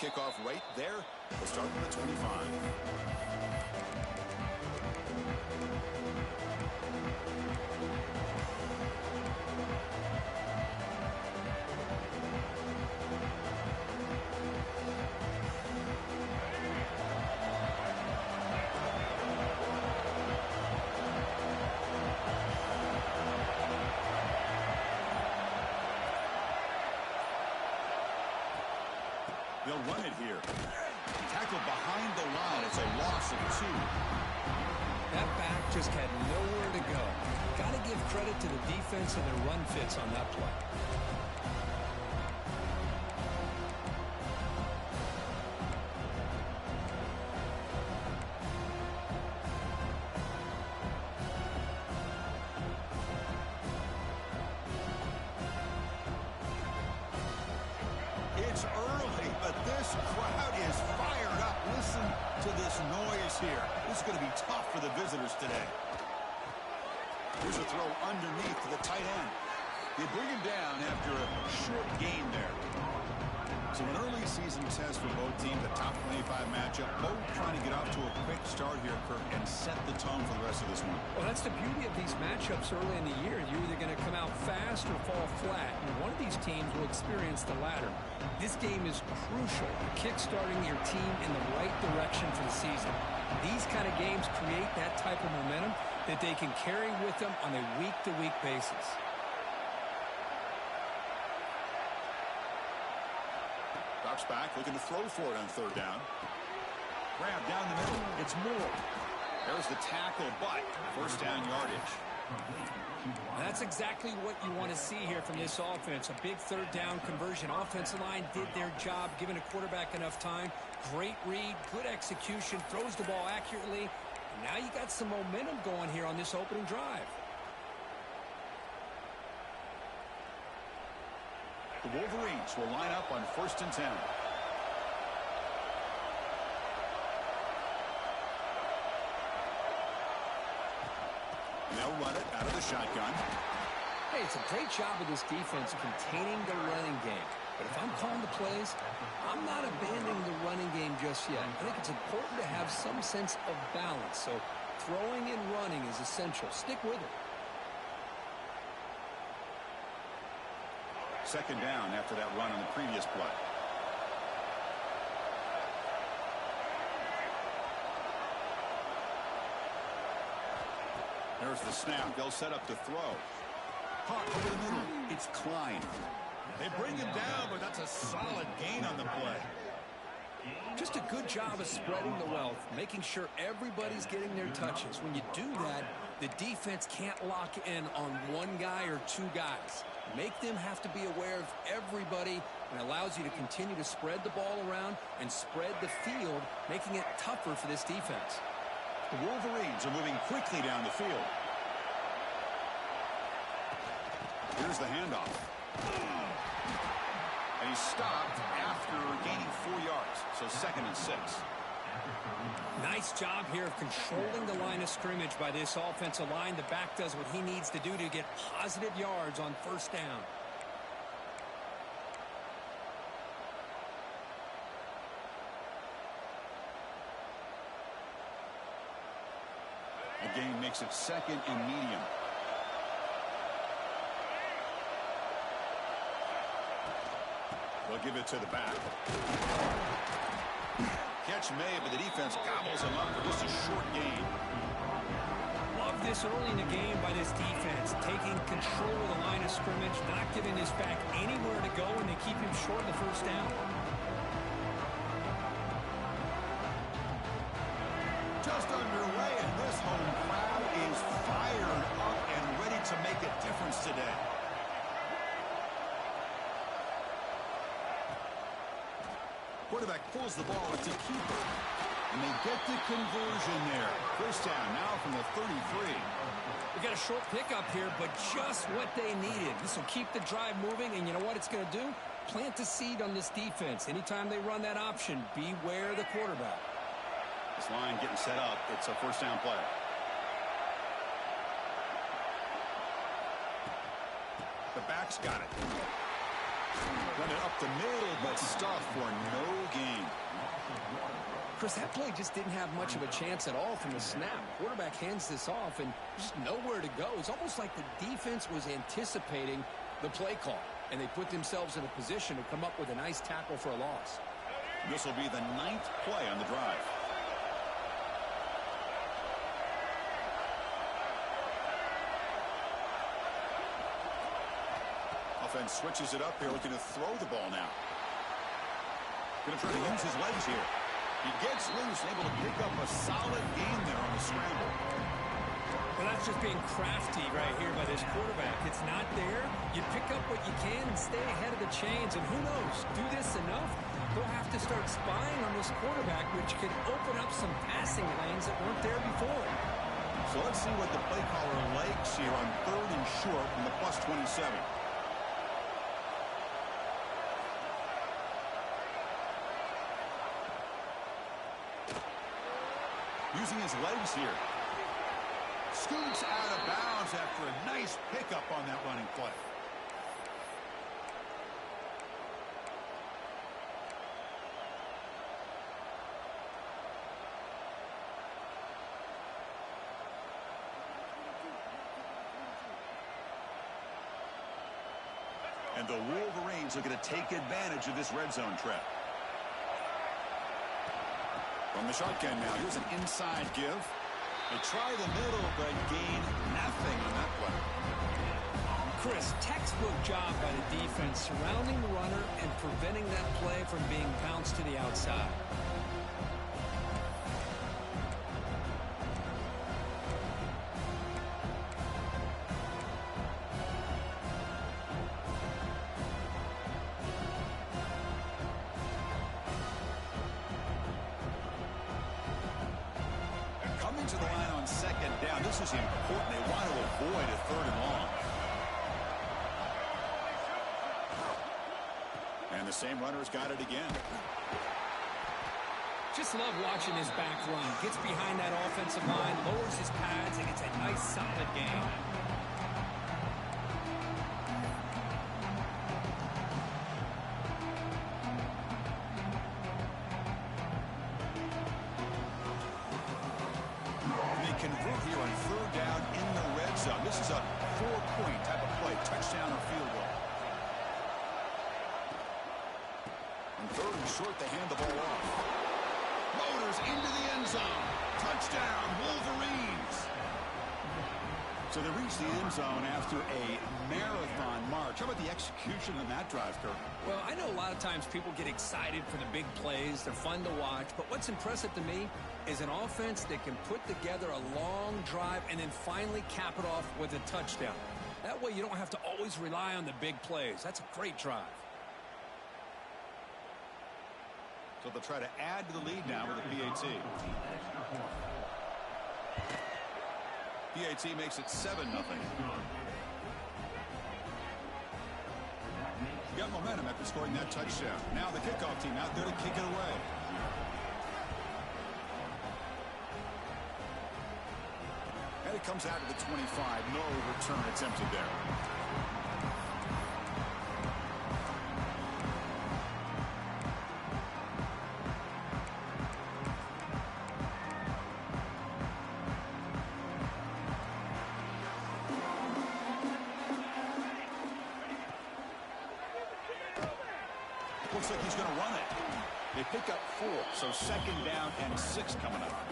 kickoff right there. We'll start with the 25. They'll run it here. Tackled behind the line. It's a loss of 2. That back just had nowhere to go. Got to give credit to the defense and their run fits on that play. It's early, but this crowd is fired up. Listen to this noise here. This is going to be tough for the visitors today. Here's a throw underneath to the tight end. They bring him down after a short gain there. So an early season test for both teams, a top 25 matchup. Both trying to get off to a quick start here, Kirk, and set the tone for the rest of this one. Well, that's the beauty of these matchups early in the year. You're either going to come out fast or fall flat, and one of these teams will experience the latter. This game is crucial for kick-starting your team in the right direction for the season. These kind of games create that type of momentum that they can carry with them on a week-to-week basis. Drops back, looking to throw for it on third down. Grab down the middle. It's Moore. There's the tackle, but first down yardage. That's exactly what you want to see here from this offense. A big third down conversion. Offensive line did their job, giving a quarterback enough time. Great read, good execution, throws the ball accurately. And now you got some momentum going here on this opening drive. The Wolverines will line up on 1st and 10. They'll run it out of the shotgun. Hey, it's a great job of this defense containing the running game. But if I'm calling the plays, I'm not abandoning the running game just yet. I think it's important to have some sense of balance. So throwing and running is essential. Stick with it. Second down after that run on the previous play. There's the snap. They'll set up to throw. Hawk over the middle. It's Klein. They bring him down, but that's a solid gain on the play. Just a good job of spreading the wealth, making sure everybody's getting their touches. When you do that, the defense can't lock in on one guy or two guys. Make them have to be aware of everybody, and allows you to continue to spread the ball around and spread the field, making it tougher for this defense. The Wolverines are moving quickly down the field. Here's the handoff. And he's stopped after gaining 4 yards. So 2nd and 6. Nice job here of controlling the line of scrimmage by this offensive line. The back does what he needs to do to get positive yards on 1st down. The game makes it 2nd and medium. They'll give it to the back. Catch made, but the defense gobbles him up for just a short gain. Love this early in the game by this defense, taking control of the line of scrimmage, not giving this back anywhere to go, and they keep him short of the 1st down. Just underway, and this home crowd is fired up and ready to make a difference today. Quarterback pulls the ball. It's a keeper. And they get the conversion there. 1st down now from the 33. We got a short pickup here, but just what they needed. This will keep the drive moving, and you know what it's going to do? Plant a seed on this defense. Anytime they run that option, beware the quarterback. This line getting set up. It's a 1st down play. The back's got it. Run it up the middle, but stuffed for no gain. Chris, that play just didn't have much of a chance at all from the snap. Quarterback hands this off, and just nowhere to go. It's almost like the defense was anticipating the play call, and they put themselves in a position to come up with a nice tackle for a loss. This will be the 9th play on the drive. Offense switches it up here, looking to throw the ball now. Going to try to use his legs here. He gets loose, able to pick up a solid gain there on the scramble. Well, that's just being crafty right here by this quarterback. It's not there. You pick up what you can and stay ahead of the chains. And who knows, do this enough, they'll have to start spying on this quarterback, which can open up some passing lanes that weren't there before. So let's see what the play caller likes here on 3rd and short from the +27. Using his legs here. Scoots out of bounds after a nice pickup on that running play. And the Wolverines are going to take advantage of this red zone trap. From the shotgun now, here's an inside give. They try the middle, but gain nothing on that play. Chris, textbook job by the defense, surrounding the runner and preventing that play from being bounced to the outside. To the line on 2nd down. This is important. They want to avoid a 3rd and long. And the same runner's got it again. Just love watching his back run. Gets behind that offensive line, lowers his pads, and it's a nice solid game. Convert here on 3rd down in the red zone. This is a 4-point type of play, touchdown or field goal. On 3rd and short, they hand the ball off. Motors into the end zone. Touchdown, Wolverines. So they reach the end zone after a marathon march. How about the execution in that drive, Kirk? Well, I know a lot of times people get excited for the big plays. They're fun to watch. But what's impressive to me is an offense that can put together a long drive and then finally cap it off with a touchdown. That way you don't have to always rely on the big plays. That's a great drive. So they'll try to add to the lead now with a PAT. PAT makes it 7-0. Got momentum after scoring that touchdown. Now the kickoff team out there to kick it away. And it comes out to the 25. No return attempted there. Looks like he's going to run it. They pick up 4, so 2nd down and 6 coming up.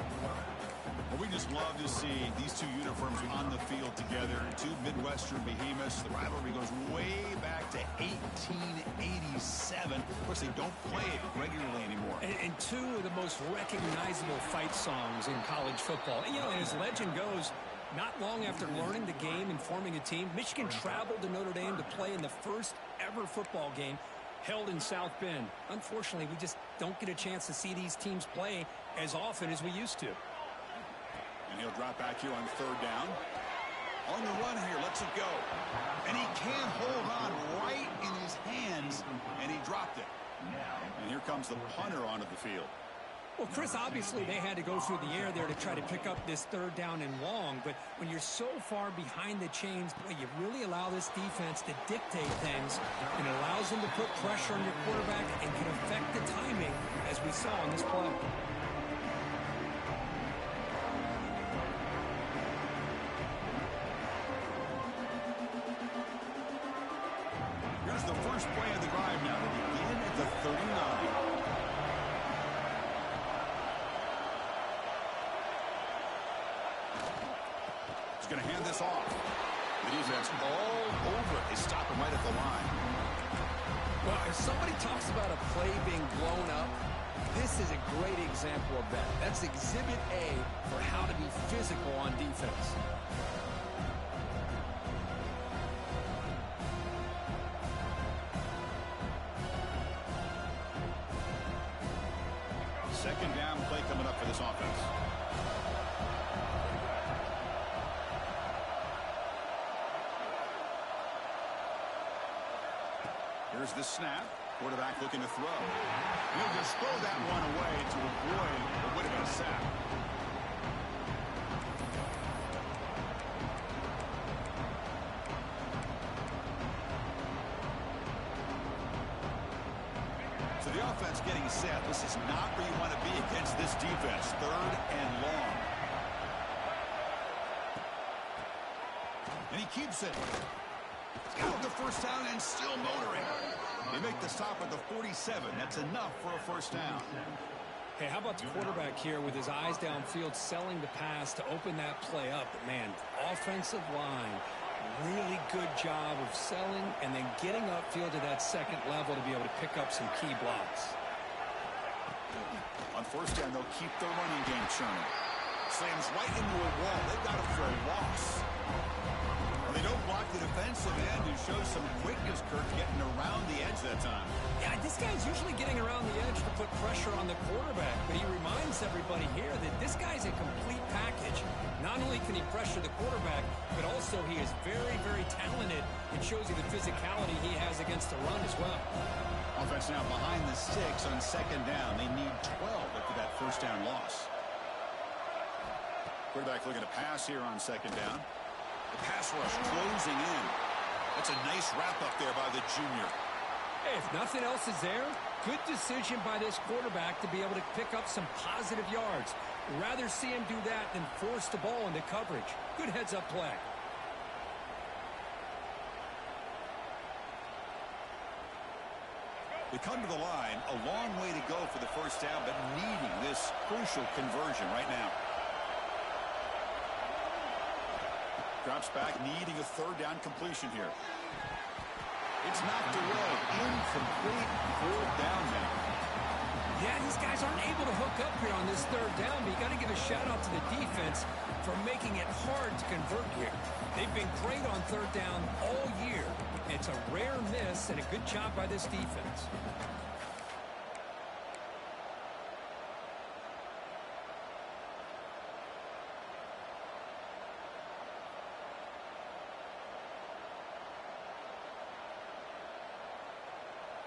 Well, we just love to see these two uniforms on the field together. Two Midwestern behemoths. The rivalry goes way back to 1887. Of course, they don't play it regularly anymore. And two of the most recognizable fight songs in college football. And, you know, and as legend goes, not long after learning the game and forming a team, Michigan traveled to Notre Dame to play in the first ever football game held in South Bend. Unfortunately, we just don't get a chance to see these teams play as often as we used to. And he'll drop back here on 3rd down. On the run here, lets it go. And he can't hold on right in his hands, and he dropped it. And here comes the punter onto the field. Well, Chris, obviously they had to go through the air there to try to pick up this third down and long, but when you're so far behind the chains, boy, you really allow this defense to dictate things, and it allows them to put pressure on your quarterback and can affect the timing, as we saw on this play. Here's the first play of the drive now to begin at the 39. Going to hand this off. The defense all over it. They stop him right at the line. Well, if somebody talks about a play being blown up, this is a great example of that. That's exhibit A for how to be physical on defense. Second down play coming up for this offense. Here's the snap. Quarterback looking to throw. He'll just throw that one away to avoid what would have been a sack. So the offense getting set. This is not where you want to be against this defense. Third and long. And he keeps it. Got the first down and still motoring. They make the stop at the 47. That's enough for a first down. Hey, how about the quarterback here with his eyes downfield, selling the pass to open that play up? But man, offensive line, really good job of selling and then getting upfield to that second level to be able to pick up some key blocks. On first down, they'll keep their running game churning. Slams right into a wall. They've got him for a loss. They don't block the defensive end, who shows some quickness, Kurt, getting around the edge that time. Yeah, this guy's usually getting around the edge to put pressure on the quarterback, but he reminds everybody here that this guy's a complete package. Not only can he pressure the quarterback, but also he is very, very talented and shows you the physicality he has against the run as well. Offense now behind the 6 on second down. They need 12 after that first down loss. Quarterback looking to pass here on second down. The pass rush closing in. That's a nice wrap-up there by the junior. Hey, if nothing else is there, good decision by this quarterback to be able to pick up some positive yards. Rather see him do that than force the ball into coverage. Good heads-up play. They come to the line, a long way to go for the first down, but needing this crucial conversion right now. Drops back, needing a third down completion here. It's knocked away. Incomplete. Fourth down now. Yeah, these guys aren't able to hook up here on this third down, but you got to give a shout-out to the defense for making it hard to convert here. They've been great on third down all year. It's a rare miss and a good job by this defense.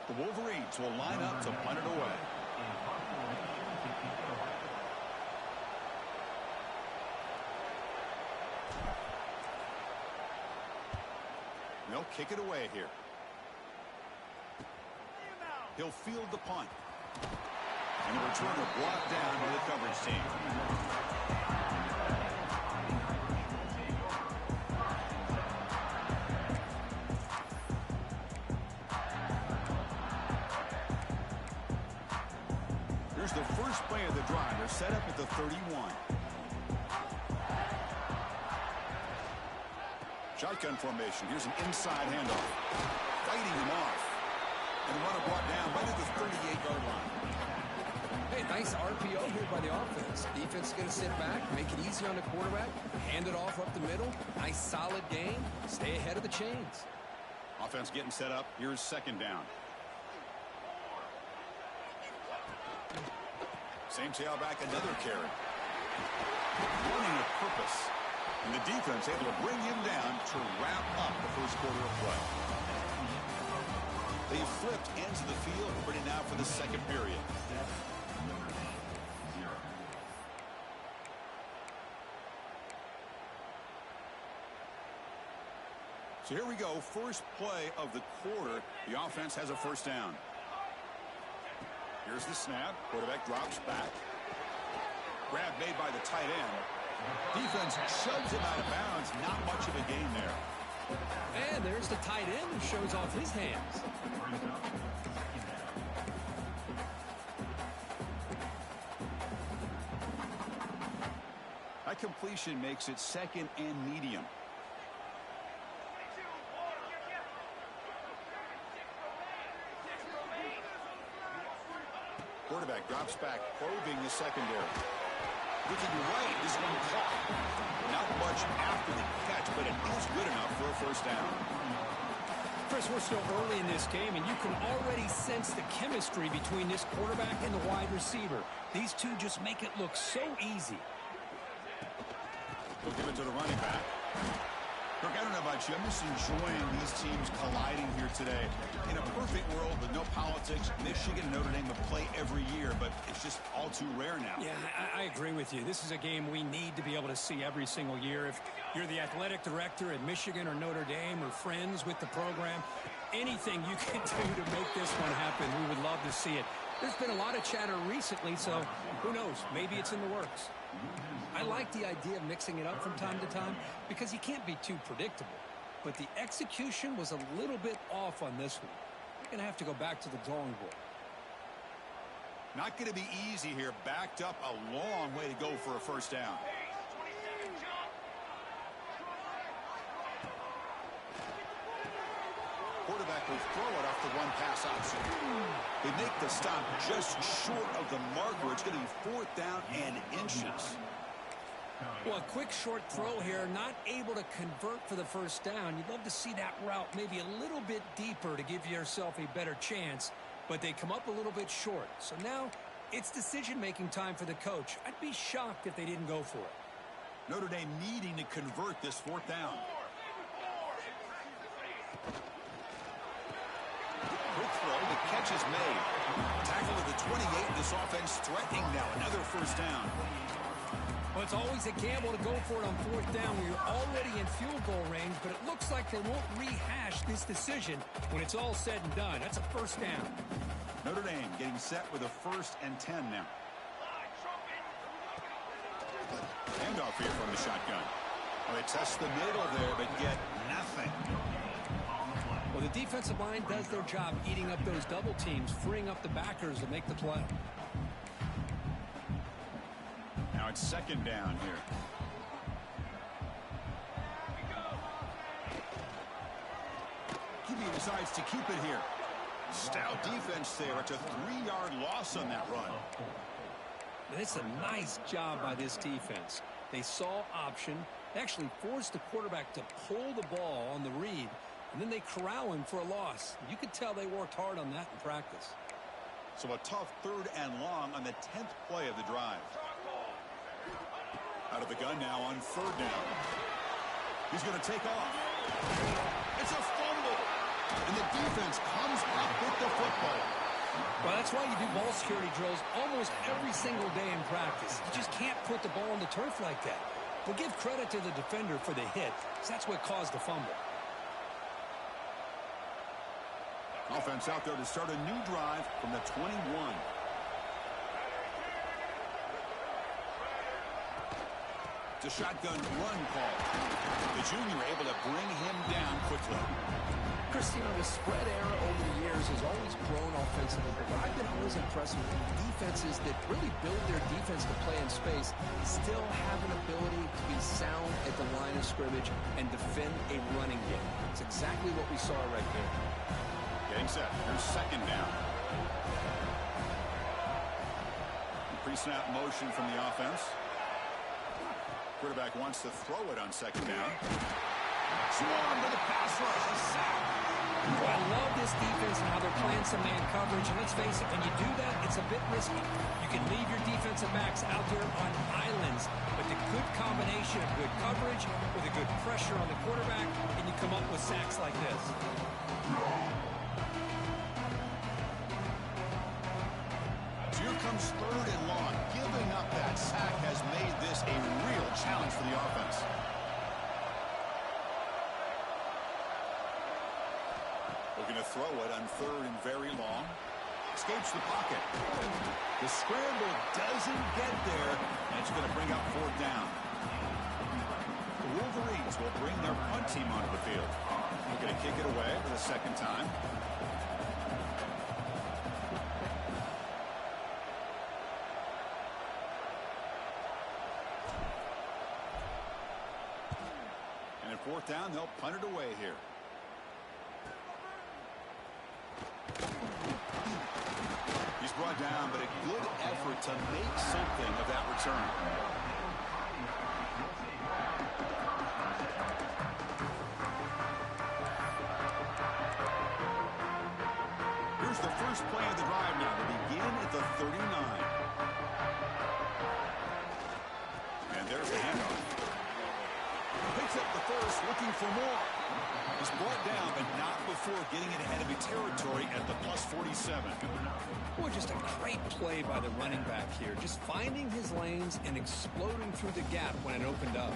The Wolverines will line up to punt it away. They'll kick it away here. He'll field the punt. And the returner brought down by the coverage team. Here's the first play of the drive. They're set up at the 31. Shotgun formation. Here's an inside handoff. Fighting him off. And the runner brought down right at the 38-yard line. Hey, nice RPO here by the offense. Defense is going to sit back, make it easy on the quarterback, hand it off up the middle. Nice solid game. Stay ahead of the chains. Offense getting set up. Here's second down. Same tailback, another carry. Running with purpose. And the defense able to bring him down to wrap up the first quarter of play. They flipped ends of the field, ready now for the second period. So here we go, first play of the quarter. The offense has a first down. Here's the snap. Quarterback drops back. Grab made by the tight end. Defense shoves him out of bounds. Not much of a gain there. And there's the tight end who shows off his hands. That completion makes it second and medium. Quarterback drops back, probing the secondary. Looking right, this one caught. Not much after the catch, but it is good enough for a first down. Chris, we're still early in this game, and you can already sense the chemistry between this quarterback and the wide receiver. These two just make it look so easy. They'll give it to the running back. Look, I don't know about you. I'm just enjoying these teams colliding here today. In a perfect world with no politics, Michigan and Notre Dame would play every year, but it's just all too rare now. Yeah, I agree with you. This is a game we need to be able to see every single year. If you're the athletic director at Michigan or Notre Dame or friends with the program, anything you can do to make this one happen, we would love to see it. There's been a lot of chatter recently, so who knows? Maybe it's in the works. I like the idea of mixing it up from time to time because you can't be too predictable. But the execution was a little bit off on this one. You're going to have to go back to the drawing board. Not going to be easy here. Backed up a long way to go for a first down. Quarterback will throw it off the one-pass option. They make the stop just short of the marker. It's going to be fourth down and inches. Well, a quick short throw here, not able to convert for the first down. You'd love to see that route maybe a little bit deeper to give yourself a better chance, but they come up a little bit short. So now it's decision-making time for the coach. I'd be shocked if they didn't go for it. Notre Dame needing to convert this fourth down. Quick throw, the catch is made. Tackle at the 28, this offense threatening now, another first down. Well, it's always a gamble to go for it on fourth down when you're already in field goal range, but it looks like they won't rehash this decision when it's all said and done. That's a first down. Notre Dame getting set with a 1st and 10 now. Handoff here from the shotgun. Well, they test the middle there, but get nothing. Well, the defensive line does their job eating up those double teams, freeing up the backers to make the play. Now it's second down here. QB decides to keep it here. Stout defense there. It's a 3-yard loss on that run. And it's a nice job by this defense. They saw option, actually forced the quarterback to pull the ball on the read, and then they corral him for a loss. You could tell they worked hard on that in practice. So a tough 3rd and long on the 10th play of the drive. Out of the gun now on 3rd down. He's going to take off. It's a fumble. And the defense comes up with the football. Well, that's why you do ball security drills almost every single day in practice. You just can't put the ball on the turf like that. But give credit to the defender for the hit, because that's what caused the fumble. Offense out there to start a new drive from the 21. It's a shotgun run call. The junior able to bring him down quickly. Christina, the spread era over the years has always grown offensively, but I've been always impressed with defenses that really build their defense to play in space, still have an ability to be sound at the line of scrimmage and defend a running game. It's exactly what we saw right there. Getting set. Here's second down. Pre-snap motion from the offense. Quarterback wants to throw it on second down. Swarm to the pass rush. A sack. Well, I love this defense and how they're playing some man coverage. And let's face it, when you do that, it's a bit risky. You can leave your defensive backs out there on islands, but the good combination of good coverage with a good pressure on the quarterback, and you come up with sacks like this. Here comes 3rd and long. Giving up that sack has made this a real challenge for the offense. Looking to throw it on third and very long. Escapes the pocket. The scramble doesn't get there, and it's going to bring up fourth down. The Wolverines will bring their punt team onto the field. They're going to kick it away for the second time. And at fourth down, they'll punt it away here. He's brought down, but a good effort to make something of that return. Here's the first play of the drive now. They begin at the 39. And there's the handoff. Picks up the first, looking for more. He's brought down, but not before getting it ahead of the territory at the plus 47. Boy, just a great play by the running back here. Just finding his lanes and exploding through the gap when it opened up.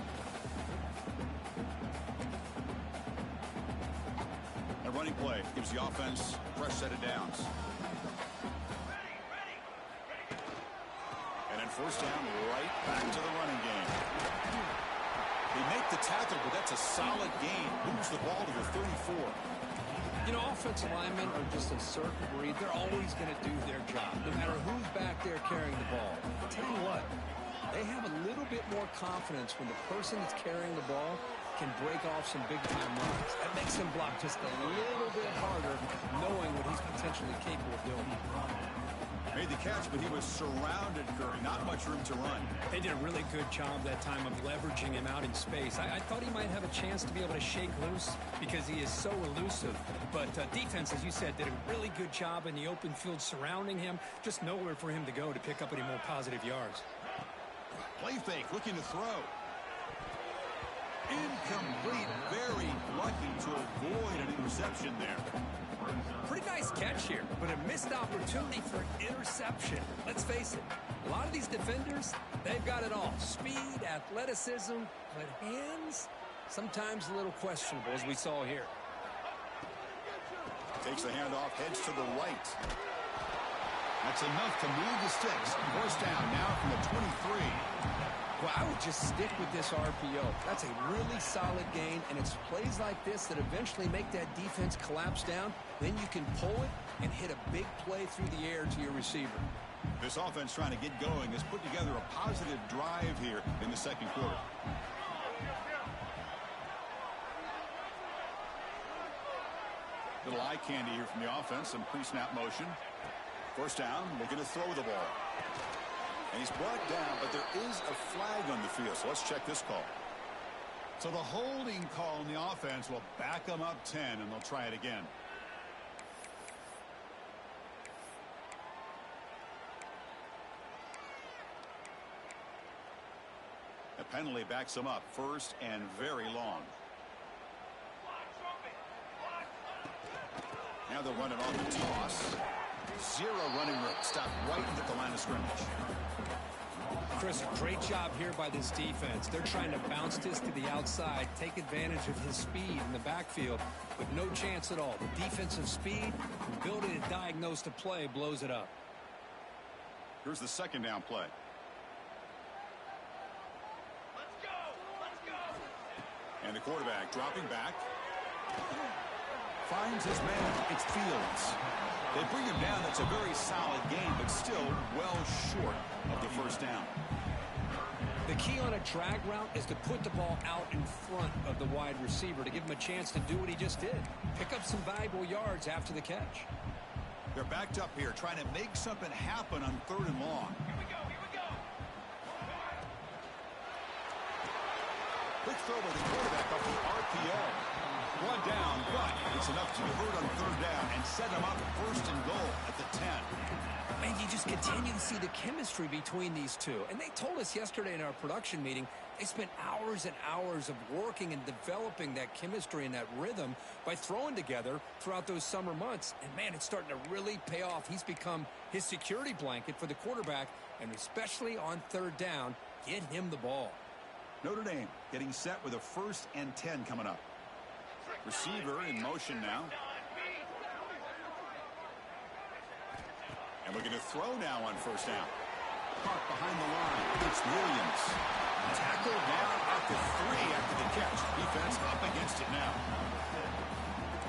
A running play gives the offense a fresh set of downs. And then first down, right back to the running game. They make the tackle, but that's a solid gain. Moves the ball to the 34. You know, offensive linemen are just a certain breed. They're always going to do their job, no matter who's back there carrying the ball. I'll tell you what, they have a little bit more confidence when the person that's carrying the ball can break off some big-time runs. That makes him block just a little bit harder, knowing what he's potentially capable of doing. Made the catch, but he was surrounded, Curry. Not much room to run. They did a really good job that time of leveraging him out in space. I thought he might have a chance to be able to shake loose because he is so elusive. But defense, as you said, did a really good job in the open field surrounding him. Just nowhere for him to go to pick up any more positive yards. Play fake, looking to throw. Incomplete. Very lucky to avoid an interception there. Pretty nice catch here, but a missed opportunity for an interception. Let's face it, a lot of these defenders, they've got it all. Speed, athleticism, but hands, sometimes a little questionable, as we saw here. Takes the handoff, heads to the right. That's enough to move the sticks. First down now from the 23. Well, I would just stick with this RPO. That's a really solid gain, and it's plays like this that eventually make that defense collapse down. Then you can pull it and hit a big play through the air to your receiver. This offense trying to get going has put together a positive drive here in the second quarter. Little eye candy here from the offense, some pre-snap motion. First down, looking to throw the ball. And he's brought down, but there is a flag on the field, so let's check this call. So the holding call on the offense will back them up 10, and they'll try it again. The penalty backs them up, first and very long. Now they'll run it on the toss. Zero running room. Stop right at the line of scrimmage. Chris, great job here by this defense. They're trying to bounce this to the outside, take advantage of his speed in the backfield, but no chance at all. The defensive speed, ability to diagnose the play, blows it up. Here's the second down play. Let's go! Let's go! And the quarterback dropping back. Finds his man. It's Fields. They bring him down. That's a very solid game, but still well short of the first down. The key on a drag route is to put the ball out in front of the wide receiver to give him a chance to do what he just did. Pick up some valuable yards after the catch. They're backed up here, trying to make something happen on third and long. Here we go! Here we go! Quick throw by the quarterback off the RPO. One down, but it's enough to convert on third down and set them up first and goal at the 10. And you just continue to see the chemistry between these two. And they told us yesterday in our production meeting, they spent hours and hours of working and developing that chemistry and that rhythm by throwing together throughout those summer months. And, man, it's starting to really pay off. He's become his security blanket for the quarterback, and especially on third down, get him the ball. Notre Dame getting set with a 1st and 10 coming up. Receiver in motion now. And we're going to throw now on first down. Caught behind the line. It's Williams. Tackled down at the 3 after the catch. Defense up against it now.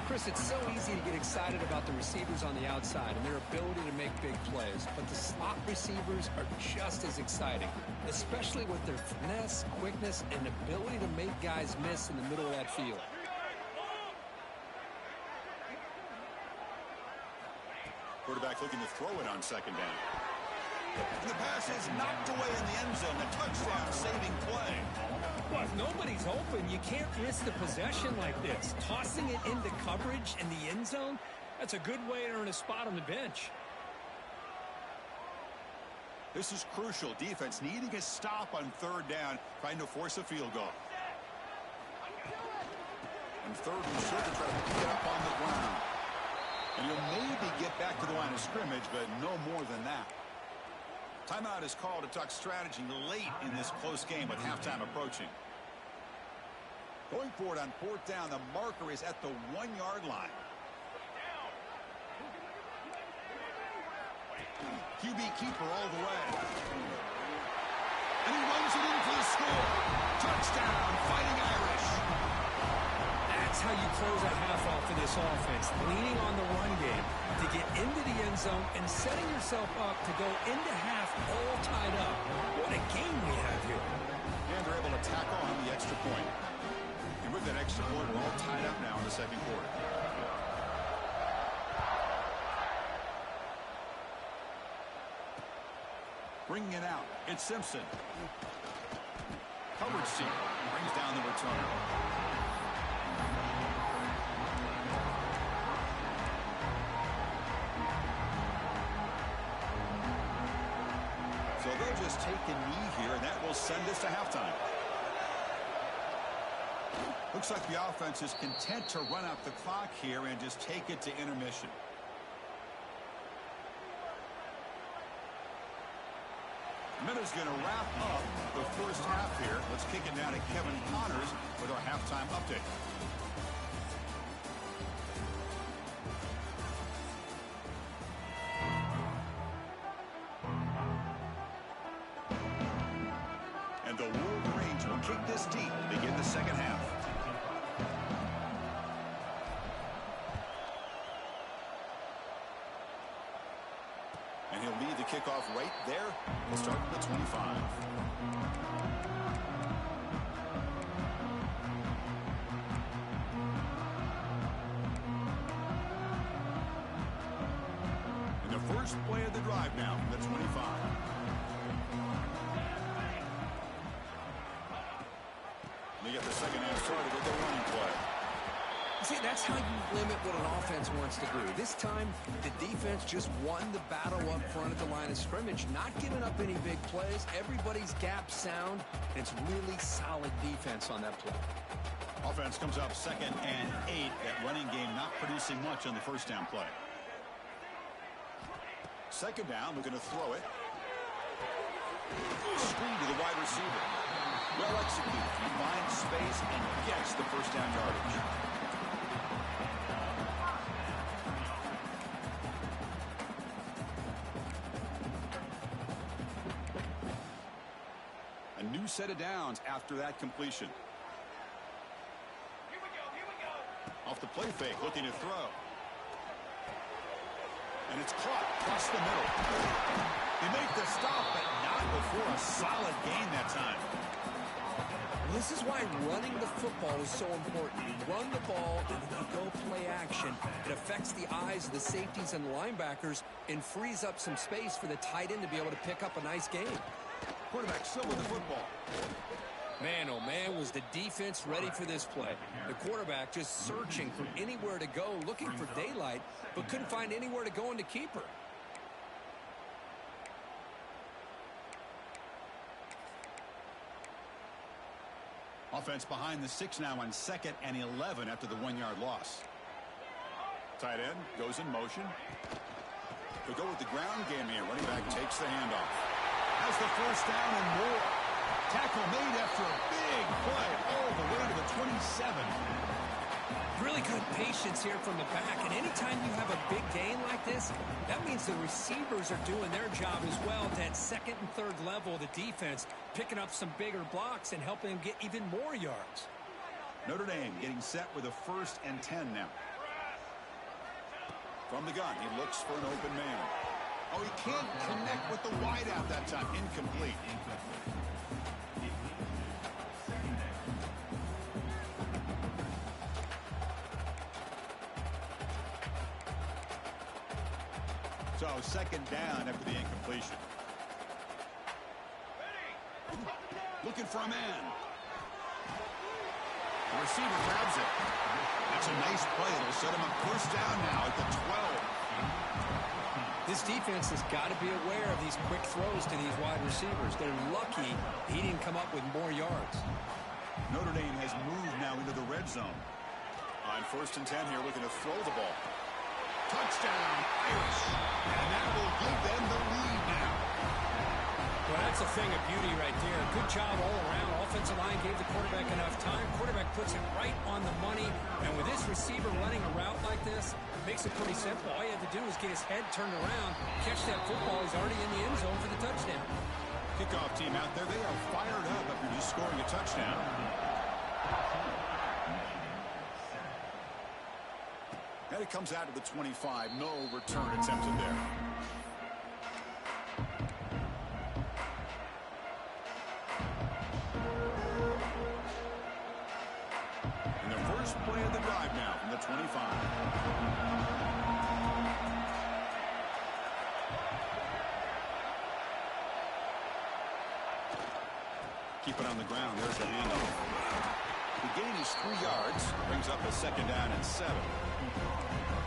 Chris, it's so easy to get excited about the receivers on the outside and their ability to make big plays, but the slot receivers are just as exciting, especially with their finesse, quickness, and ability to make guys miss in the middle of that field. Quarterback looking to throw it on second down. The pass is knocked away in the end zone. A touchdown-saving play. Well, if nobody's open, you can't risk the possession like this. Tossing it into coverage in the end zone, that's a good way to earn a spot on the bench. This is crucial. Defense needing a stop on third down, trying to force a field goal. And third and short to try to pick it up on the ground. And he'll maybe get back to the line of scrimmage, but no more than that. Timeout is called to talk strategy late in this close game with halftime approaching. Going forward on fourth down, the marker is at the 1-yard line. QB keeper all the way. And he runs it in for the score. Touchdown, Fighting Irish. That's how you close a half off of this offense, leaning on the run game to get into the end zone and setting yourself up to go into half all tied up. What a game we have here. And they're able to tackle on the extra point. And with that extra point, we're all tied up now in the second quarter. Bringing it out, it's Simpson. Coverage team brings down the return. So they'll just take a knee here, and that will send us to halftime. Looks like the offense is content to run out the clock here and just take it to intermission. Minute's going to wrap up the first half here. Let's kick it down to Kevin Connors with our halftime update. And the Wolverines will kick this deep to begin the second half. And he'll lead the kickoff right there. We'll start at the 25. And the first play of the drive now from the 25. They get the second half started with the running play. See, that's how you limit what an offense wants to do. This time, the defense just won the battle up front at the line of scrimmage, not giving up any big plays. Everybody's gap sound, and it's really solid defense on that play. Offense comes up 2nd and 8. That running game not producing much on the first down play. Second down, looking to throw it. Screen to the wide receiver. Well executed. He finds space and gets the first down yardage. A new set of downs after that completion. Here we go. Off the play fake, looking to throw. And it's caught across the middle. They make the stop, but not before a solid gain that time. This is why running the football is so important. You run the ball, and then you go play action. It affects the eyes of the safeties and the linebackers and frees up some space for the tight end to be able to pick up a nice game. Quarterback still with the football. Man, oh man, was the defense ready for this play. The quarterback just searching for anywhere to go, looking for daylight, but couldn't find anywhere to go into keeper. Offense behind the 6 now on 2nd and 11 after the 1-yard loss. Tight end goes in motion. They'll go with the ground game here. Running back takes the handoff. Has the first down and more. Tackle made after a big play all the way to the 27. Really good patience here from the back. And anytime you have a big gain like this, that means the receivers are doing their job as well at that second and third level of the defense, picking up some bigger blocks and helping them get even more yards. Notre Dame getting set with a 1st and 10 now. From the gun, he looks for an open man. Oh, he can't connect with the wideout that time. Incomplete. So 2nd down after the incompletion. Looking for a man. The receiver grabs it. That's a nice play. It'll set him up 1st down now at the 12. This defense has got to be aware of these quick throws to these wide receivers. They're lucky he didn't come up with more yards. Notre Dame has moved now into the red zone. On 1st and 10 here, looking to throw the ball. Touchdown, Irish. And that will give them the lead now. Well, that's a thing of beauty right there. Good job all around. Offensive line gave the quarterback enough time. Quarterback puts it right on the money. And with this receiver running a route like this, it makes it pretty simple. All you have to do is get his head turned around, catch that football. He's already in the end zone for the touchdown. Kickoff team out there. They are fired up after just scoring a touchdown. And it comes out to the 25. No return attempted there. And the first play of the drive now from the 25. Keep it on the ground. There's the handoff. The gain is 3 yards. Brings up a 2nd down and 7.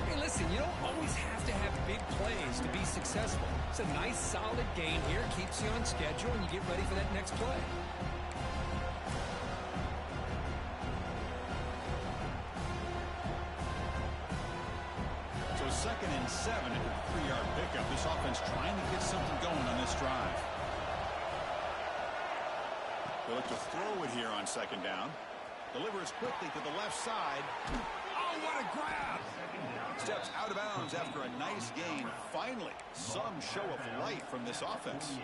Hey, listen, you don't always have to have big plays to be successful. It's a nice, solid gain here. Keeps you on schedule, and you get ready for that next play. So 2nd and 7 at a 3-yard pickup. This offense trying to get something going on this drive. They look to throw it here on 2nd down. Delivers quickly to the left side. Oh, what a grab! Steps out of bounds after a nice gain. Finally, some show of life from this offense.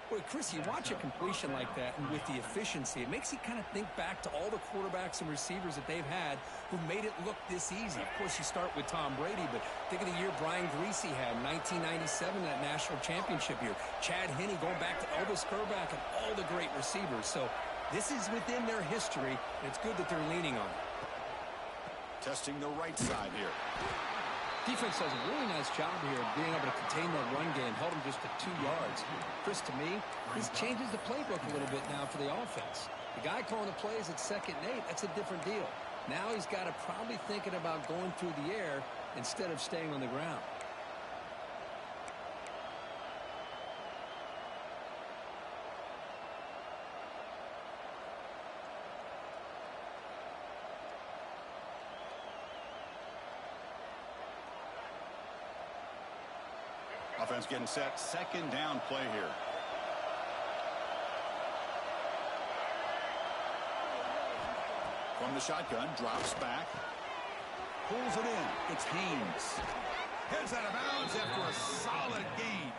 Boy, Chris, you watch a completion like that, and with the efficiency, it makes you kind of think back to all the quarterbacks and receivers that they've had who made it look this easy. Of course, you start with Tom Brady, but think of the year Brian Griese had, 1997, that national championship year. Chad Henne going back to Elvis Grbac and all the great receivers. So this is within their history, and it's good that they're leaning on it. Testing the right side here. Defense does a really nice job here of being able to contain that run game, held them just to 2 yards. Chris, to me, this changes the playbook a little bit now for the offense. The guy calling the plays at 2nd and 8, that's a different deal. Now he's got to probably thinking about going through the air instead of staying on the ground. Offense getting set. 2nd down play here. From the shotgun, drops back. Pulls it in. It's Haynes. Heads out of bounds after a solid gain.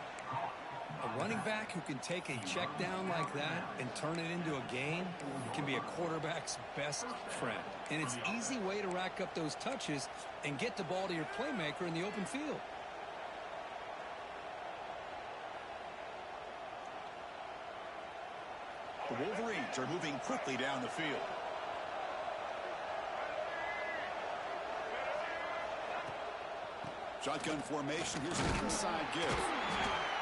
A running back who can take a check down like that and turn it into a gain can be a quarterback's best friend. And it's an easy way to rack up those touches and get the ball to your playmaker in the open field. The Wolverines are moving quickly down the field. Shotgun formation. Here's an inside give.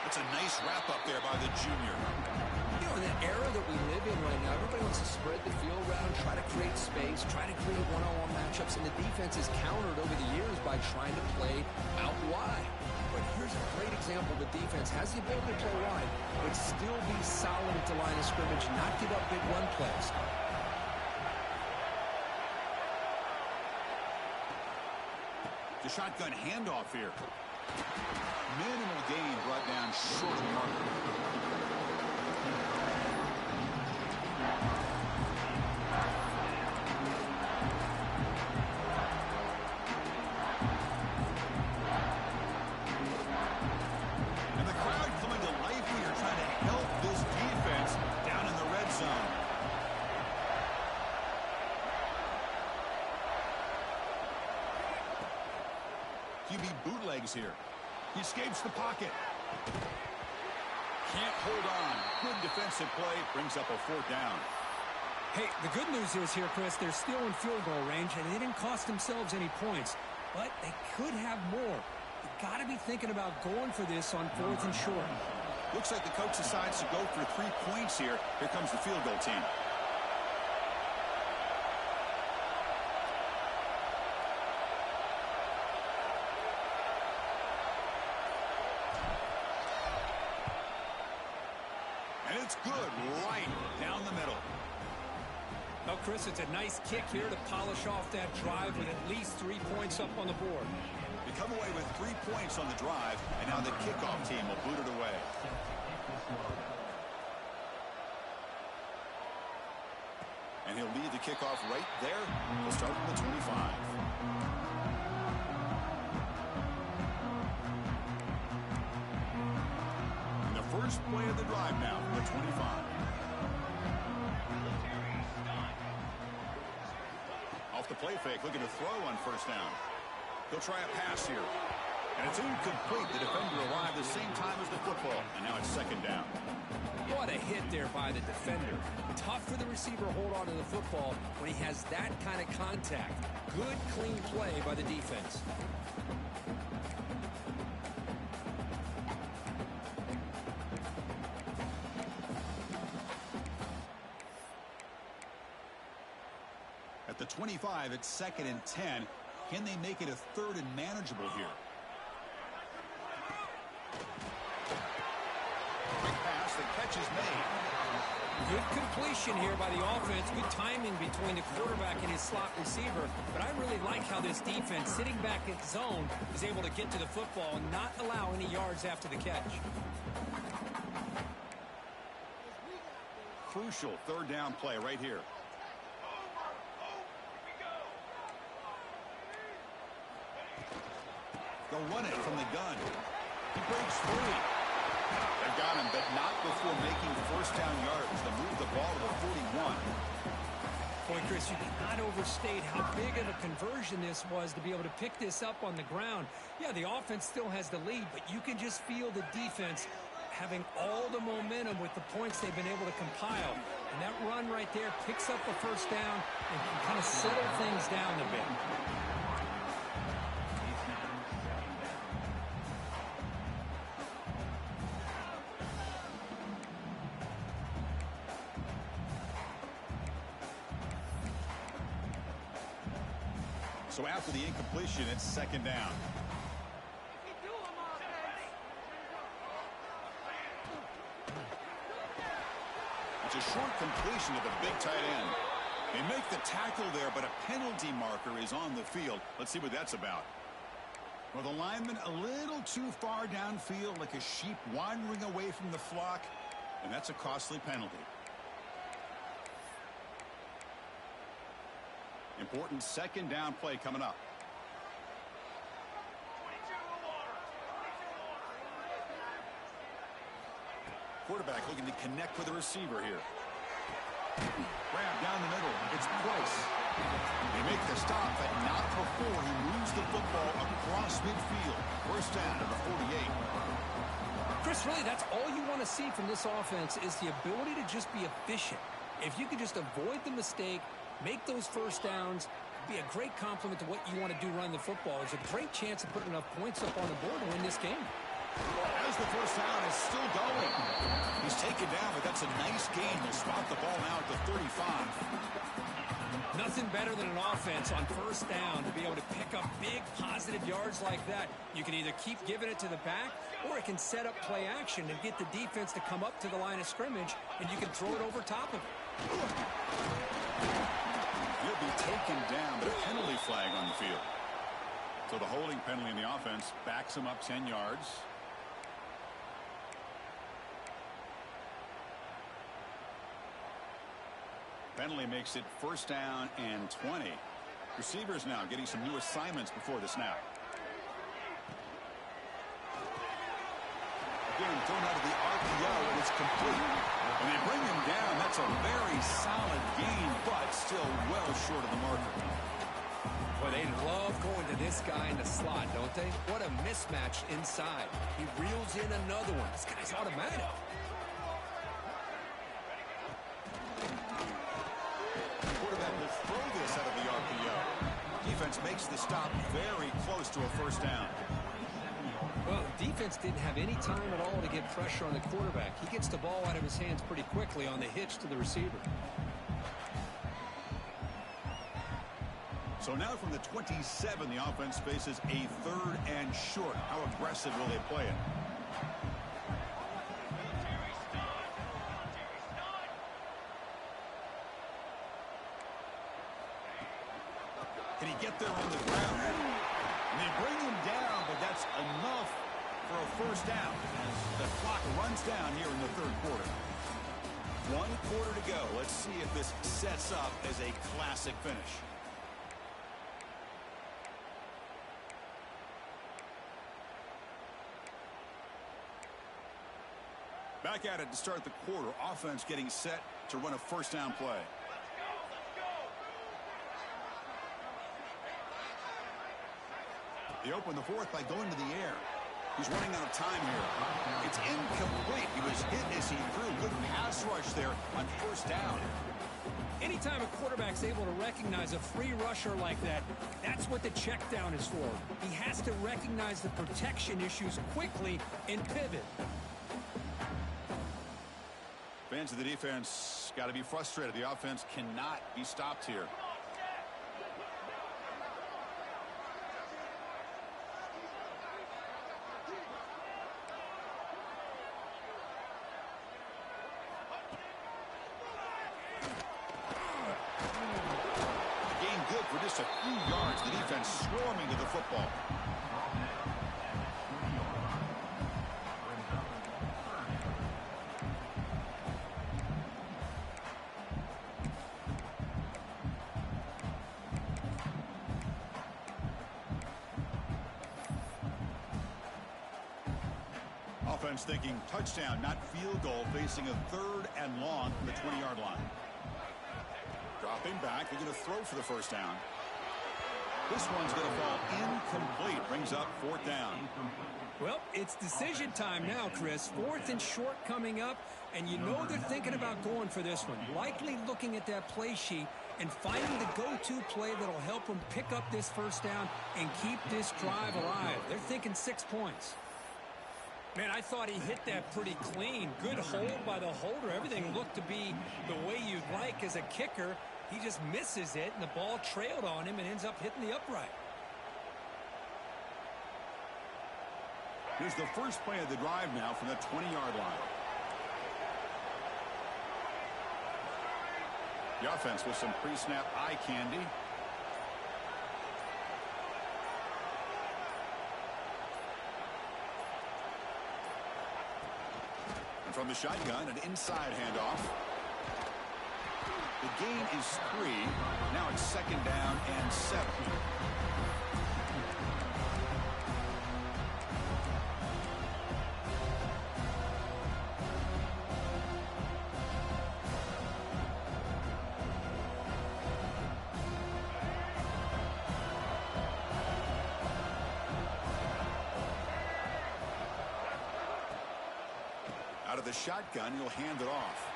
It's a nice wrap up there by the junior. You know, in the era that we live in right now, everybody wants to spread the field around, try to create space, try to create one-on-one matchups, and the defense has countered over the years by trying to play out wide. But here's a great example. The defense has the ability to play wide, but still be solid at the line of scrimmage, not give up big run plays. The shotgun handoff here. Minimal gain brought down short of the marker. QB bootlegs here. He escapes the pocket. Can't hold on. Good defensive play. Brings up a 4th down. Hey, the good news is here, Chris, they're still in field goal range, and they didn't cost themselves any points. But they could have more. You got to be thinking about going for this on 4th and short. Looks like the coach decides to go for 3 points here. Here comes the field goal team. And it's good right down the middle. Well, Chris, it's a nice kick here to polish off that drive with at least 3 points up on the board. They come away with 3 points on the drive, and now the kickoff team will boot it away. And he'll lead the kickoff right there. He'll start from the 25. And the first play of the drive now from the 25. Off the play fake, looking to throw on 1st down. He'll try a pass here. And it's incomplete. The defender arrived the same time as the football. And now it's 2nd down. What a hit there by the defender. Tough for the receiver to hold on to the football when he has that kind of contact. Good, clean play by the defense. At the 25, it's 2nd and 10. Can they make it a 3rd and manageable here? Quick pass, the catch is made. Good completion here by the offense. Good timing between the quarterback and his slot receiver. But I really like how this defense, sitting back in zone, is able to get to the football and not allow any yards after the catch. Crucial 3rd down play right here. They'll run it from the gun. He breaks free. They've got him, but not before making 1st down yards to move the ball to the 41. Boy, Chris, you cannot overstate how big of a conversion this was to be able to pick this up on the ground. Yeah, the offense still has the lead, but you can just feel the defense having all the momentum with the points they've been able to compile. And that run right there picks up a 1st down and can kind of settle things down a bit. So after the incompletion, it's 2nd down. It's a short completion to the big tight end. They make the tackle there, but a penalty marker is on the field. Let's see what that's about. Well, the lineman a little too far downfield, like a sheep wandering away from the flock, and that's a costly penalty. Important 2nd down play coming up. Quarterback looking to connect with the receiver here. Grab down the middle. It's Price. They make the stop, but not before he moves the football across midfield. 1st down to the 48. Chris, really, that's all you want to see from this offense is the ability to just be efficient. If you could just avoid the mistake, make those 1st downs, be a great compliment to what you want to do running the football. There's a great chance of putting enough points up on the board to win this game. As the 1st down is still going. He's taken down, but that's a nice gain. They'll spot the ball now at the 35. Nothing better than an offense on 1st down to be able to pick up big positive yards like that. You can either keep giving it to the back, or it can set up play action and get the defense to come up to the line of scrimmage, and you can throw it over top of it. He'll be taken down, but a penalty flag on the field. So the holding penalty in the offense backs him up 10 yards. Penalty makes it 1st down and 20. Receivers now getting some new assignments before the snap. Again, thrown out of the RPO, and it's complete. And they bring him down. That's a very solid gain, but still well short of the marker. Boy, they love going to this guy in the slot, don't they? What a mismatch inside. He reels in another one. This guy's automatic. Quarterback will throw this out of the RPO. Defense makes the stop very close to a first down. Well, the defense didn't have any time at all to get pressure on the quarterback. He gets the ball out of his hands pretty quickly on the hitch to the receiver. So now from the 27, the offense faces a 3rd and short. How aggressive will they play it? Can he get there on the ground? And they bring him down, but that's enough for a first down as the clock runs down here in the 3rd quarter. 1 quarter to go. Let's see if this sets up as a classic finish. Back at it to start the quarter. Offense getting set to run a first down play. They open the 4th by going to the air. He's running out of time here. It's incomplete. He was hit as he threw. Good pass rush there on first down. Anytime a quarterback's able to recognize a free rusher like that, that's what the check down is for. He has to recognize the protection issues quickly and pivot. Fans of the defense got to be frustrated. The offense cannot be stopped here. Gain good for just a few yards. The defense swarming to the football. Offense thinking touchdown, not field goal, facing a 3rd and long from the 20-yard line. Dropping back, they're going to throw for the first down. This one's going to fall incomplete. Brings up 4th down. Well, it's decision time now, Chris. 4th and short coming up, and you know they're thinking about going for this one. Likely looking at that play sheet and finding the go-to play that'll help them pick up this first down and keep this drive alive. They're thinking 6 points. Man, I thought he hit that pretty clean. Good hold by the holder. Everything looked to be the way you'd like as a kicker. He just misses it, and the ball trailed on him and ends up hitting the upright. Here's the first play of the drive now from the 20-yard line. The offense with some pre-snap eye candy. And from the shotgun, an inside handoff. The gain is 3. Now it's 2nd down and 7. Out of the shotgun, he'll hand it off.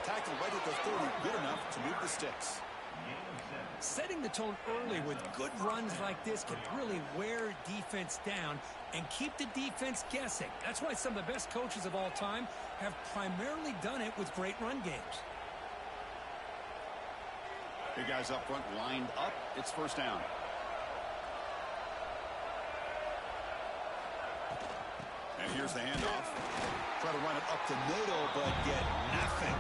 Tackle right at the 30, good enough to move the sticks. Setting the tone early with good runs like this can really wear defense down and keep the defense guessing. That's why some of the best coaches of all time have primarily done it with great run games. Big guys up front lined up. It's first down. And here's the handoff. Try to run it up the middle, but get nothing.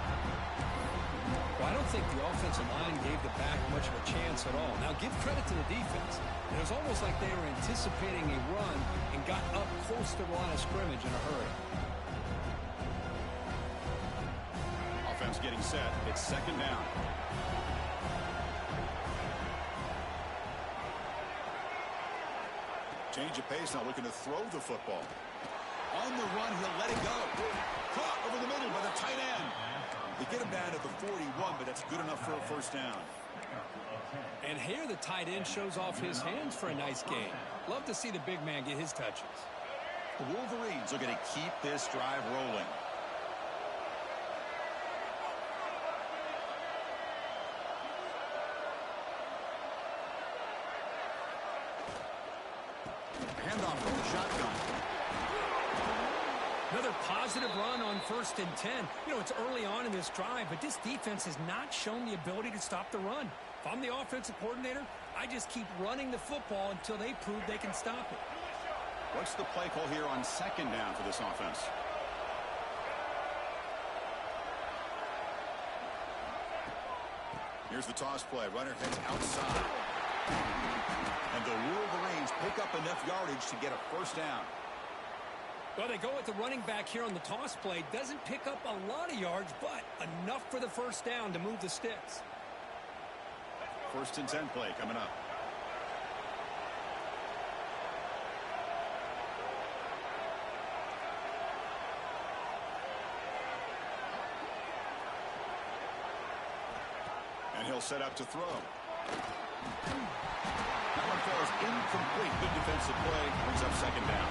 Well, I don't think the offensive line gave the back much of a chance at all. Now, give credit to the defense. It was almost like they were anticipating a run and got up close to the line of scrimmage in a hurry. Offense getting set. It's 2nd down. Change of pace now, looking to throw the football. On the run, he'll let it go. Caught over the middle by the tight end. They get him down at the 41, but that's good enough for a first down. And here the tight end shows off his hands for a nice game. Love to see the big man get his touches. The Wolverines are going to keep this drive rolling. Handoff from the shotgun. Another positive run on 1st and 10. You know, it's early on in this drive, but this defense has not shown the ability to stop the run. If I'm the offensive coordinator, I just keep running the football until they prove they can stop it. What's the play call here on 2nd down for this offense? Here's the toss play. Runner heads outside. And the Wolverines pick up enough yardage to get a 1st down. Well, they go with the running back here on the toss play. Doesn't pick up a lot of yards, but enough for the 1st down to move the sticks. 1st and 10 play coming up. And he'll set up to throw. That one falls incomplete. Good defensive play. Brings up 2nd down.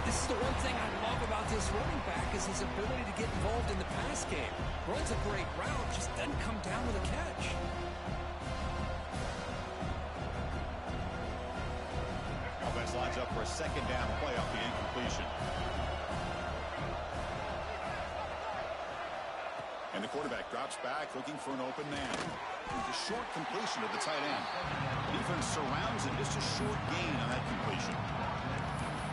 This is the one thing I love about this running back is his ability to get involved in the pass game. Runs a great route, just doesn't come down with a catch. Offense lines up for a 2nd down play off the incompletion. And the quarterback drops back looking for an open man. It's a short completion to the tight end. The defense surrounds him. Just a short gain on that completion.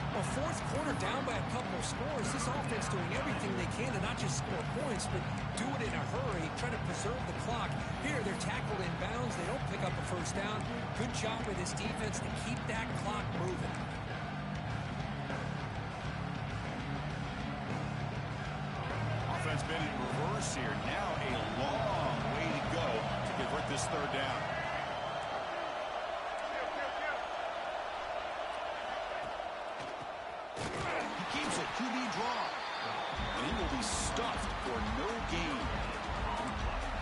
Well, 4th quarter down by a couple of scores. This offense doing everything they can to not just score points, but do it in a hurry, try to preserve the clock. Here, they're tackled in bounds. They don't pick up a 1st down. Good job with this defense to keep that clock moving. Offense been in reverse here. Now a long way to go to convert this 3rd down. He keeps it. QB draw. And he will be stuffed for no gain.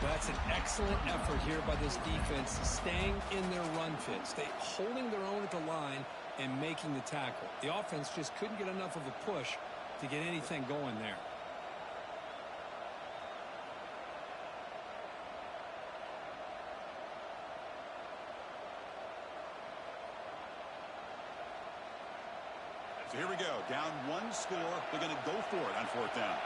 That's an excellent effort here by this defense, staying in their run fit, holding their own at the line and making the tackle. The offense just couldn't get enough of a push to get anything going there. So here we go. Down 1 score. They're going to go for it on 4th down.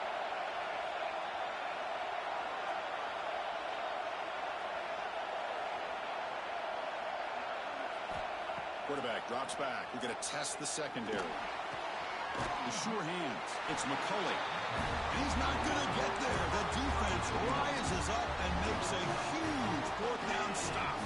Quarterback drops back. We're going to test the secondary. The sure hands. It's McCulley. He's not going to get there. The defense rises up and makes a huge 4th down stop.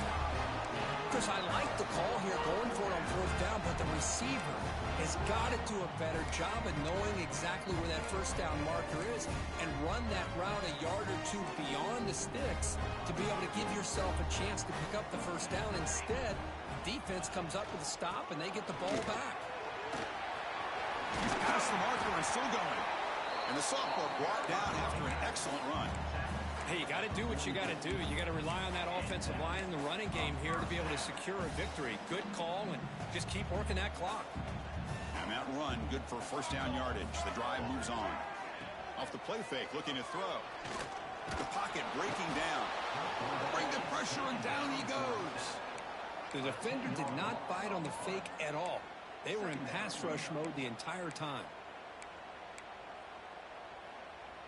Chris, I like the call here going for it on 4th down, but the receiver has got to do a better job of knowing exactly where that 1st down marker is and run that route a yard or 2 beyond the sticks to be able to give yourself a chance to pick up the 1st down. Instead, defense comes up with a stop and they get the ball back. He's past the marker and still going. And the sophomore brought down after an excellent run. Hey, you got to do what you got to do. You got to rely on that offensive line in the running game here to be able to secure a victory. Good call, and just keep working that clock. And that run, good for 1st down yardage. The drive moves on. Off the play fake, looking to throw. The pocket breaking down. Bring the pressure, and down he goes. The defender did not bite on the fake at all. They were in pass rush mode the entire time.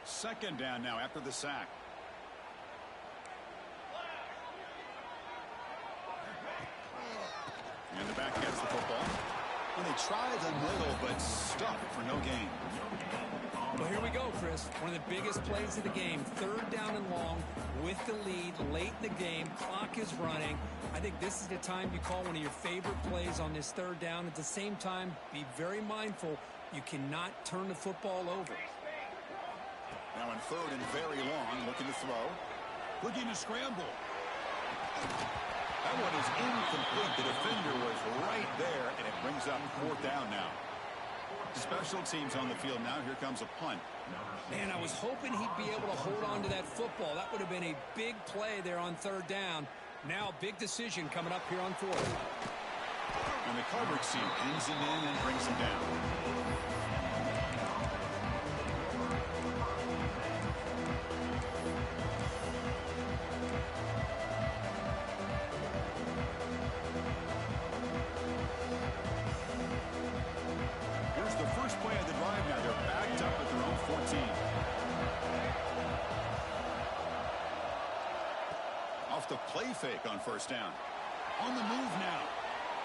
2nd down now after the sack. And the back gets the football. And they try the middle, but stuffed for no gain. Well, here we go, Chris. One of the biggest plays of the game. 3rd down and long with the lead late in the game. Clock is running. I think this is the time you call one of your favorite plays on this 3rd down. At the same time, be very mindful. You cannot turn the football over. Now in 3rd and very long, looking to throw. Looking to scramble. That one is incomplete. The defender was right there, and it brings up 4th down now. Special teams on the field now. Here comes a punt. Man, I was hoping he'd be able to hold on to that football. That would have been a big play there on 3rd down. Now, big decision coming up here on fourth. And the coverage team pins him in and brings him down. Here's the first play of the drive now. They're backed up at their own 14. Off the play fake on first down. On the move now.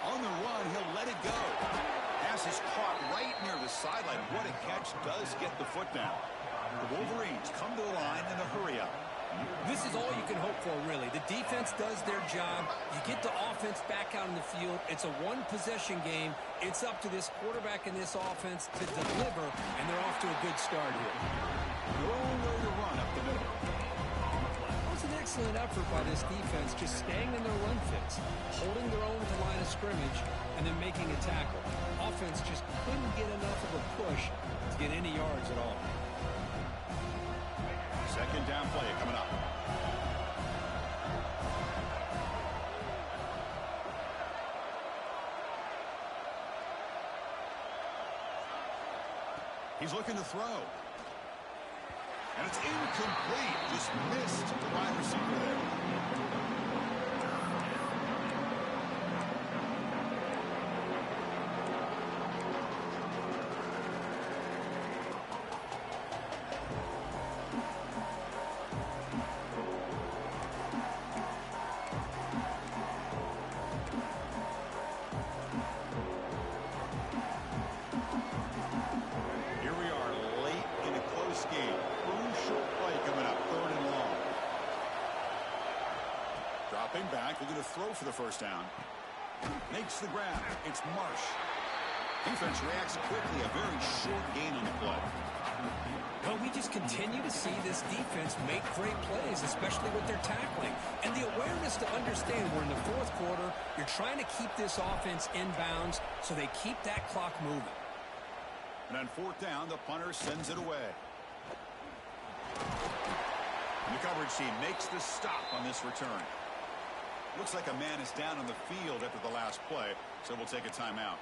On the run, he'll let it go. Pass is caught right near the sideline. What a catch does get the foot down. The Wolverines come to the line in a hurry up. This is all you can hope for, really. The defense does their job. You get the offense back out in the field. It's a one-possession game. It's up to this quarterback and this offense to deliver, and they're off to a good start here. Nowhere to run up the middle. An excellent effort by this defense, just staying in their run fits, holding their own at the line of scrimmage, and then making a tackle. Offense just couldn't get enough of a push to get any yards at all. Second down play coming up. He's looking to throw. And it's incomplete. Just missed the wide receiver there. Here we are late in a close game. Crucial play coming up, 3rd and long. Dropping back, looking to throw for the first down. Makes the grab. It's Marsh. Defense reacts quickly. A very short gain on the play. Well, we just continue to see this defense make great plays, especially with their tackling. And the awareness to understand we're in the 4th quarter, you're trying to keep this offense in bounds so they keep that clock moving. And on 4th down, the punter sends it away. And the coverage team makes the stop on this return. Looks like a man is down on the field after the last play, so we'll take a timeout.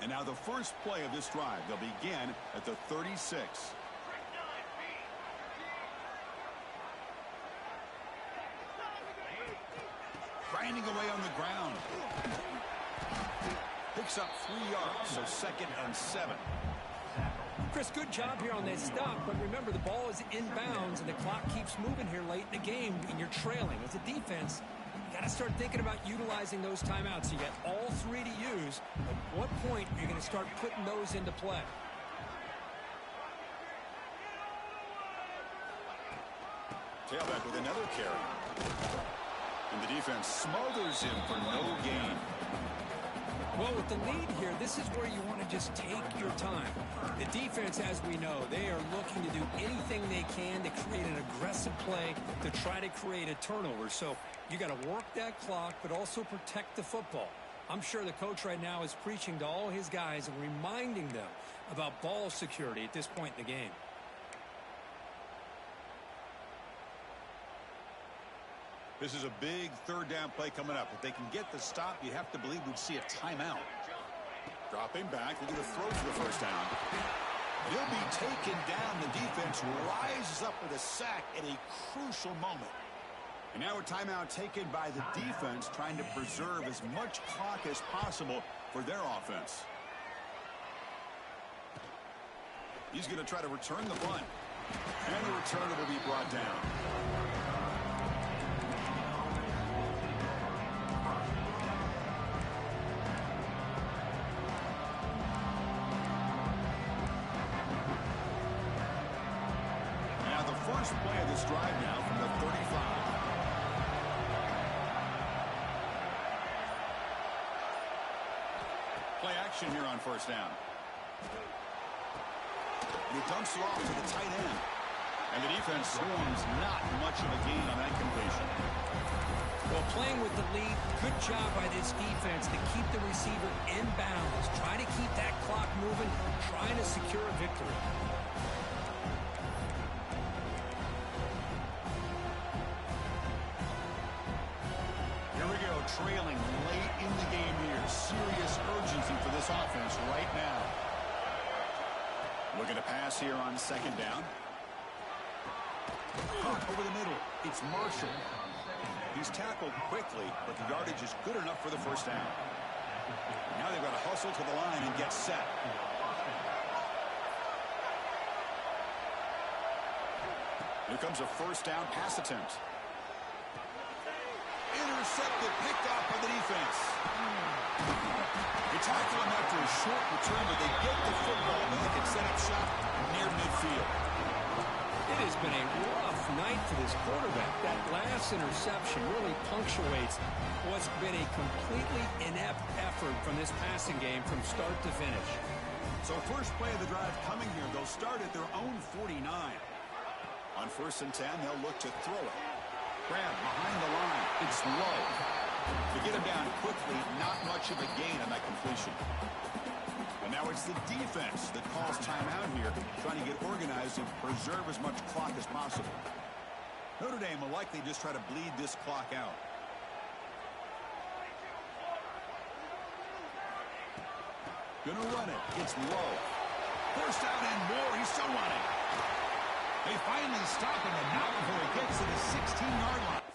And now the first play of this drive. They'll begin at the 36. Grinding away on the ground. Picks up 3 yards, so 2nd and 7. Chris, good job here on that stop, but remember the ball is inbounds and the clock keeps moving here late in the game and you're trailing. As a defense, you got to start thinking about utilizing those timeouts. You got all 3 to use. At what point are you going to start putting those into play? Tailback with another carry. And the defense smothers him for no gain. Well, with the lead here, this is where you want to just take your time. The defense, as we know, they are looking to do anything they can to create an aggressive play to try to create a turnover. So you got to work that clock, but also protect the football. I'm sure the coach right now is preaching to all his guys and reminding them about ball security at this point in the game. This is a big 3rd down play coming up. If they can get the stop, you have to believe we'd see a timeout. Dropping back, looking to throw for the first down. He'll be taken down. The defense rises up with a sack at a crucial moment. And now a timeout taken by the defense, trying to preserve as much clock as possible for their offense. He's going to try to return the punt. And the returner will be brought down. First play of this drive now from the 35. Play action here on first down. And he dumps it off to the tight end. And the defense swarms not much of a gain on that completion. Well, playing with the lead, good job by this defense to keep the receiver in bounds. Try to keep that clock moving, trying to secure a victory. trailing late in the game here. Serious urgency for this offense right now. Looking to pass here on second down. Over the middle, it's Marshall. He's tackled quickly, but the yardage is good enough for the first down. Now they've got to hustle to the line and get set. Here comes a first down pass attempt. Intercepted, picked off by the defense. They tackle him after a short return, but they get the football back and set up shop near midfield. It has been a rough night for this quarterback. That last interception really punctuates what's been a completely inept effort from this passing game from start to finish. So first play of the drive coming here. They'll start at their own 49. On 1st and 10, they'll look to throw it. Grab behind the line. It's low. To get him down quickly, not much of a gain on that completion. And now it's the defense that calls timeout here, trying to get organized and preserve as much clock as possible. Notre Dame will likely just try to bleed this clock out. Gonna run it. It's low. First down and more. He's still running. They finally stop him, and not before he gets to the 16-yard line.